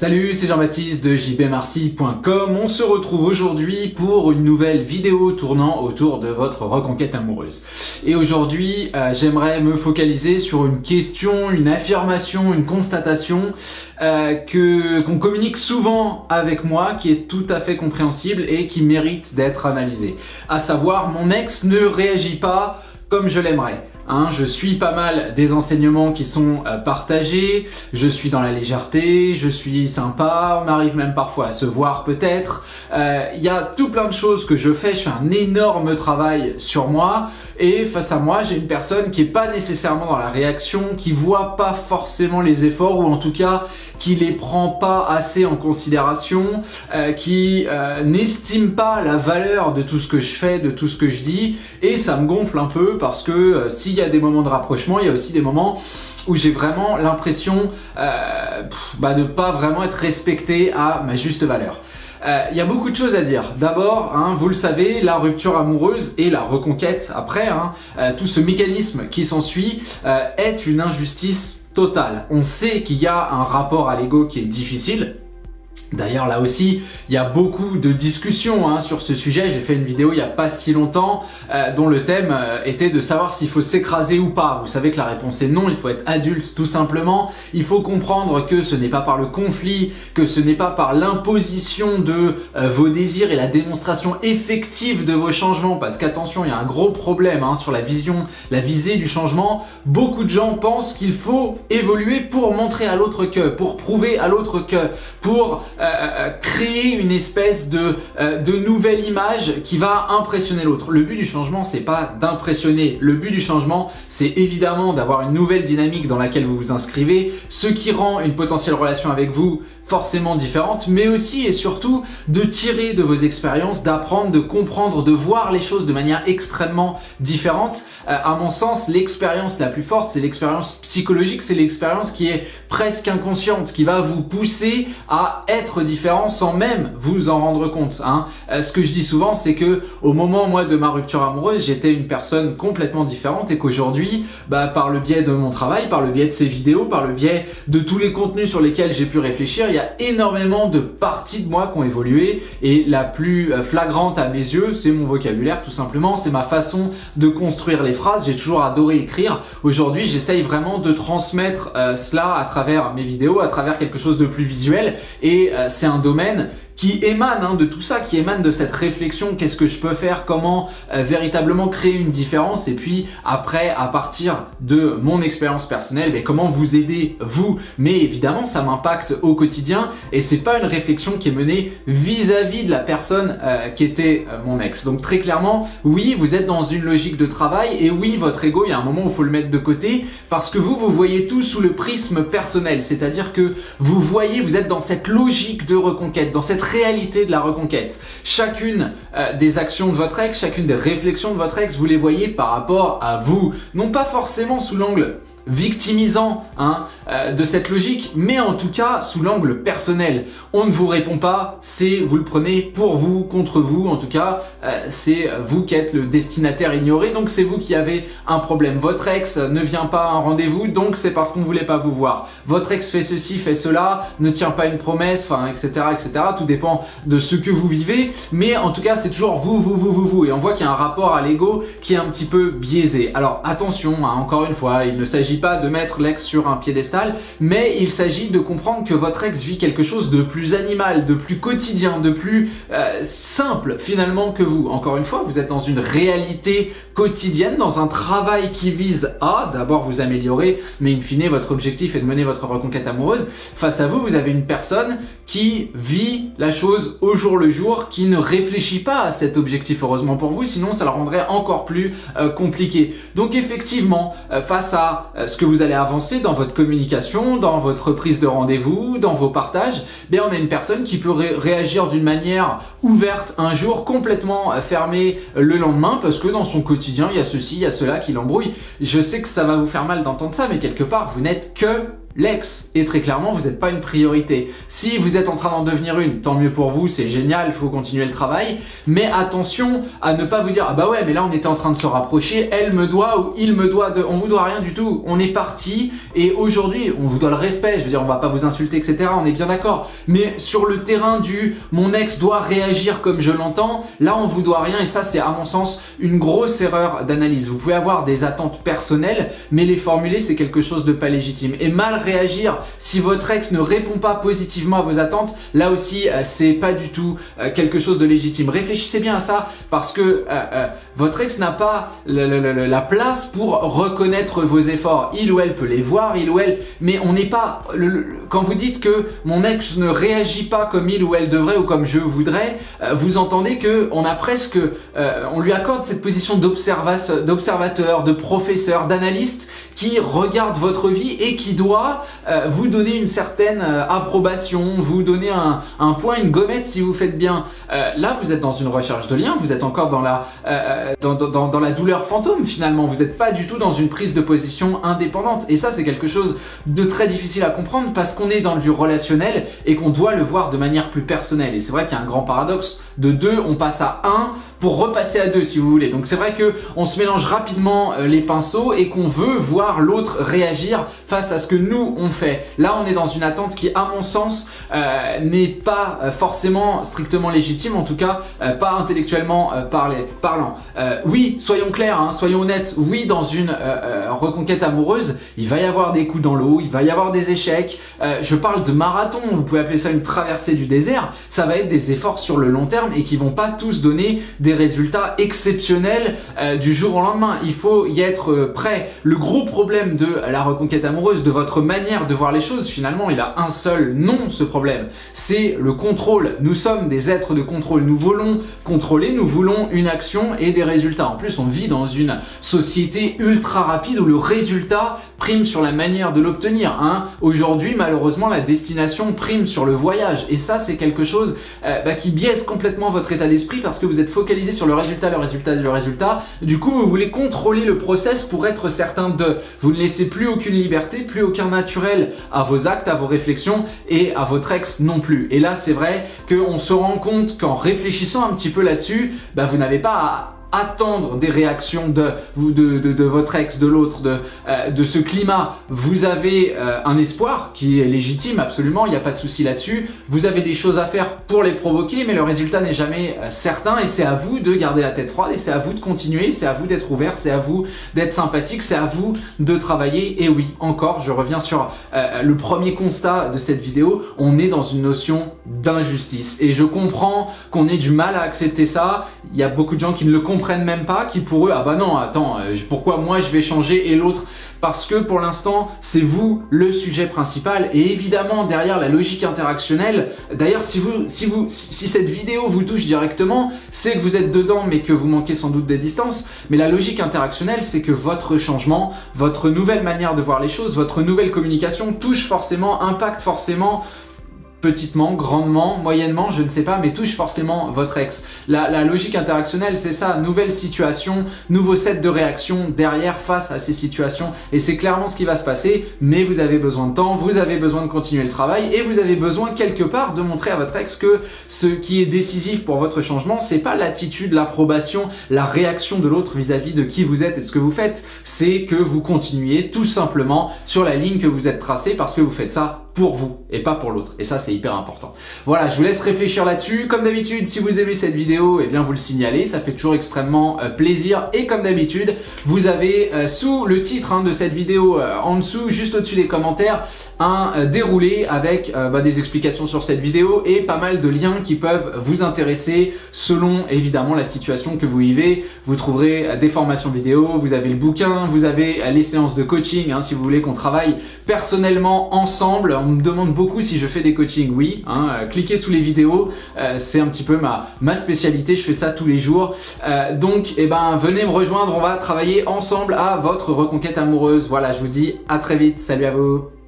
Salut, c'est Jean-Baptiste de jbmarcy.com. On se retrouve aujourd'hui pour une nouvelle vidéo tournant autour de votre reconquête amoureuse. Et aujourd'hui, j'aimerais me focaliser sur une question, une affirmation, une constatation qu'on communique souvent avec moi, qui est tout à fait compréhensible et qui mérite d'être analysée. À savoir, mon ex ne réagit pas comme je l'aimerais. Je suis pas mal des enseignements qui sont partagés, je suis dans la légèreté, je suis sympa, on arrive même parfois à se voir peut-être. Il y a tout plein de choses que je fais un énorme travail sur moi et face à moi j'ai une personne qui est pas nécessairement dans la réaction, qui voit pas forcément les efforts ou en tout cas qui les prend pas assez en considération, qui n'estime pas la valeur de tout ce que je fais, de tout ce que je dis et ça me gonfle un peu parce que s'il y a des moments de rapprochement, il y a aussi des moments où j'ai vraiment l'impression de pas vraiment être respecté à ma juste valeur. Il y a beaucoup de choses à dire. D'abord, vous le savez, la rupture amoureuse et la reconquête après, tout ce mécanisme qui s'ensuit est une injustice totale. On sait qu'il y a un rapport à l'ego qui est difficile. D'ailleurs, là aussi, il y a beaucoup de discussions sur ce sujet. J'ai fait une vidéo il n'y a pas si longtemps dont le thème était de savoir s'il faut s'écraser ou pas. Vous savez que la réponse est non, il faut être adulte tout simplement. Il faut comprendre que ce n'est pas par le conflit, que ce n'est pas par l'imposition de vos désirs et la démonstration effective de vos changements. Parce qu'attention, il y a un gros problème sur la vision, la visée du changement. Beaucoup de gens pensent qu'il faut évoluer pour montrer à l'autre que, pour prouver à l'autre que, pour créer une espèce de nouvelle image qui va impressionner l'autre. Le but du changement, c'est pas d'impressionner. Le but du changement, c'est évidemment d'avoir une nouvelle dynamique dans laquelle vous vous inscrivez, ce qui rend une potentielle relation avec vous forcément différente, mais aussi et surtout de tirer de vos expériences, d'apprendre, de comprendre, de voir les choses de manière extrêmement différente. À mon sens, l'expérience la plus forte, c'est l'expérience psychologique, c'est l'expérience qui est presque inconsciente, qui va vous pousser à être différent sans même vous en rendre compte. Ce que je dis souvent, c'est que au moment de ma rupture amoureuse, j'étais une personne complètement différente et qu'aujourd'hui, par le biais de mon travail, par le biais de ces vidéos, par le biais de tous les contenus sur lesquels j'ai pu réfléchir, il y a énormément de parties de moi qui ont évolué et la plus flagrante à mes yeux, c'est mon vocabulaire tout simplement, c'est ma façon de construire les phrases. J'ai toujours adoré écrire. Aujourd'hui, j'essaye vraiment de transmettre cela à travers mes vidéos, à travers quelque chose de plus visuel et c'est un domaine qui émane de tout ça, qui émane de cette réflexion, qu'est-ce que je peux faire, comment véritablement créer une différence et puis après, à partir de mon expérience personnelle, comment vous aider vous. Mais évidemment, ça m'impacte au quotidien et c'est pas une réflexion qui est menée vis-à-vis de la personne qui était mon ex. Donc très clairement, oui, vous êtes dans une logique de travail et oui, votre ego, il y a un moment où il faut le mettre de côté parce que vous voyez tout sous le prisme personnel, c'est-à-dire que vous êtes dans cette logique de reconquête, dans cette réalité de la reconquête. Chacune des actions de votre ex, chacune des réflexions de votre ex, vous les voyez par rapport à vous. Non pas forcément sous l'angle victimisant de cette logique, mais en tout cas sous l'angle personnel. On ne vous répond pas, vous le prenez pour vous, contre vous, en tout cas c'est vous qui êtes le destinataire ignoré, donc c'est vous qui avez un problème. Votre ex ne vient pas à un rendez-vous, donc c'est parce qu'on ne voulait pas vous voir. Votre ex fait ceci, fait cela, ne tient pas une promesse, etc., tout dépend de ce que vous vivez, mais en tout cas c'est toujours vous, et on voit qu'il y a un rapport à l'ego qui est un petit peu biaisé. Alors attention, encore une fois, il ne s'agit pas de mettre l'ex sur un piédestal, mais il s'agit de comprendre que votre ex vit quelque chose de plus animal, de plus quotidien, de plus simple finalement que vous. Encore une fois, vous êtes dans une réalité quotidienne, dans un travail qui vise à d'abord vous améliorer, mais in fine, votre objectif est de mener votre reconquête amoureuse. Face à vous, vous avez une personne qui vit la chose au jour le jour, qui ne réfléchit pas à cet objectif, heureusement pour vous, sinon ça le rendrait encore plus compliqué. Donc effectivement, face à ce que vous allez avancer dans votre communication, dans votre prise de rendez-vous, dans vos partages, on a une personne qui peut réagir d'une manière ouverte un jour, complètement fermée le lendemain, parce que dans son quotidien, il y a ceci, il y a cela qui l'embrouille. Je sais que ça va vous faire mal d'entendre ça, mais quelque part, vous n'êtes que l'ex. Et très clairement, vous n'êtes pas une priorité. Si vous êtes en train d'en devenir une, tant mieux pour vous, c'est génial, il faut continuer le travail. Mais attention à ne pas vous dire « Ah bah ouais, mais là on était en train de se rapprocher, elle me doit ou il me doit de… » On vous doit rien du tout. On est parti et aujourd'hui, on vous doit le respect. Je veux dire, on va pas vous insulter, etc. On est bien d'accord. Mais sur le terrain du « mon ex doit réagir comme je l'entends », là on vous doit rien et ça c'est à mon sens une grosse erreur d'analyse. Vous pouvez avoir des attentes personnelles, mais les formuler c'est quelque chose de pas légitime. Et mal réagir si votre ex ne répond pas positivement à vos attentes, là aussi c'est pas du tout quelque chose de légitime. Réfléchissez bien à ça parce que votre ex n'a pas la place pour reconnaître vos efforts. Il ou elle peut les voir, il ou elle, mais on n'est pas… Quand vous dites que mon ex ne réagit pas comme il ou elle devrait ou comme je voudrais, vous entendez que on a presque… on lui accorde cette position d'observateur, de professeur, d'analyste qui regarde votre vie et qui doit vous donner une certaine approbation, vous donner un point, une gommette si vous faites bien. Là, vous êtes dans une recherche de lien, vous êtes encore dans la douleur fantôme finalement. Vous n'êtes pas du tout dans une prise de position indépendante. Et ça, c'est quelque chose de très difficile à comprendre parce qu'on est dans du relationnel et qu'on doit le voir de manière plus personnelle. Et c'est vrai qu'il y a un grand paradoxe. De 2, on passe à 1 pour repasser à 2 si vous voulez. Donc c'est vrai qu'on se mélange rapidement les pinceaux et qu'on veut voir l'autre réagir face à ce que nous on fait. Là on est dans une attente qui à mon sens n'est pas forcément strictement légitime, en tout cas pas intellectuellement parlant. Oui, soyons clairs, hein, soyons honnêtes, oui dans une reconquête amoureuse, il va y avoir des coups dans l'eau, il va y avoir des échecs, je parle de marathon, vous pouvez appeler ça une traversée du désert, ça va être des efforts sur le long terme et qui vont pas tous donner des résultats exceptionnels du jour au lendemain. Il faut y être prêt. Le gros problème de la reconquête amoureuse, de votre manière de voir les choses, finalement, il a un seul nom, ce problème. C'est le contrôle. Nous sommes des êtres de contrôle. Nous voulons contrôler, nous voulons une action et des résultats. En plus, on vit dans une société ultra rapide où le résultat prime sur la manière de l'obtenir. Hein. Aujourd'hui, malheureusement, la destination prime sur le voyage. Et ça, c'est quelque chose qui biaise complètement votre état d'esprit parce que vous êtes focalisé sur le résultat. Du coup, vous voulez contrôler le process pour être certain de… Vous ne laissez plus aucune liberté, plus aucun naturel à vos actes, à vos réflexions et à votre ex non plus. Et là, c'est vrai qu'on se rend compte qu'en réfléchissant un petit peu là-dessus, vous n'avez pas à attendre des réactions de votre ex, de l'autre, de ce climat. Vous avez un espoir qui est légitime, absolument, il n'y a pas de souci là-dessus. Vous avez des choses à faire pour les provoquer, mais le résultat n'est jamais certain et c'est à vous de garder la tête froide et c'est à vous de continuer, c'est à vous d'être ouvert, c'est à vous d'être sympathique, c'est à vous de travailler. Et oui, encore, je reviens sur le premier constat de cette vidéo, on est dans une notion d'injustice et je comprends qu'on ait du mal à accepter ça. Il y a beaucoup de gens qui ne le comprennent même pas, qui pour eux, ah bah non, attends, pourquoi moi je vais changer et l'autre? Parce que pour l'instant, c'est vous le sujet principal et évidemment derrière la logique interactionnelle, d'ailleurs si cette vidéo vous touche directement, c'est que vous êtes dedans mais que vous manquez sans doute des distances, mais la logique interactionnelle c'est que votre changement, votre nouvelle manière de voir les choses, votre nouvelle communication touche forcément, impacte forcément petitement, grandement, moyennement, je ne sais pas, mais touche forcément votre ex. La logique interactionnelle, c'est ça, nouvelle situation, nouveau set de réactions derrière face à ces situations et c'est clairement ce qui va se passer, mais vous avez besoin de temps, vous avez besoin de continuer le travail et vous avez besoin quelque part de montrer à votre ex que ce qui est décisif pour votre changement, c'est pas l'attitude, l'approbation, la réaction de l'autre vis-à-vis de qui vous êtes et ce que vous faites, c'est que vous continuez tout simplement sur la ligne que vous êtes tracée parce que vous faites ça pour vous et pas pour l'autre. Et ça, c'est hyper important. Voilà, je vous laisse réfléchir là-dessus. Comme d'habitude, si vous aimez cette vidéo, eh bien vous le signalez, ça fait toujours extrêmement plaisir. Et comme d'habitude, vous avez sous le titre de cette vidéo, en dessous, juste au-dessus des commentaires, un déroulé avec des explications sur cette vidéo et pas mal de liens qui peuvent vous intéresser selon évidemment la situation que vous vivez. Vous trouverez des formations vidéo, vous avez le bouquin, vous avez les séances de coaching si vous voulez qu'on travaille personnellement ensemble. On me demande beaucoup si je fais des coachings, oui, cliquez sous les vidéos, c'est un petit peu ma spécialité, je fais ça tous les jours. Donc venez me rejoindre, on va travailler ensemble à votre reconquête amoureuse. Voilà, je vous dis à très vite, salut à vous.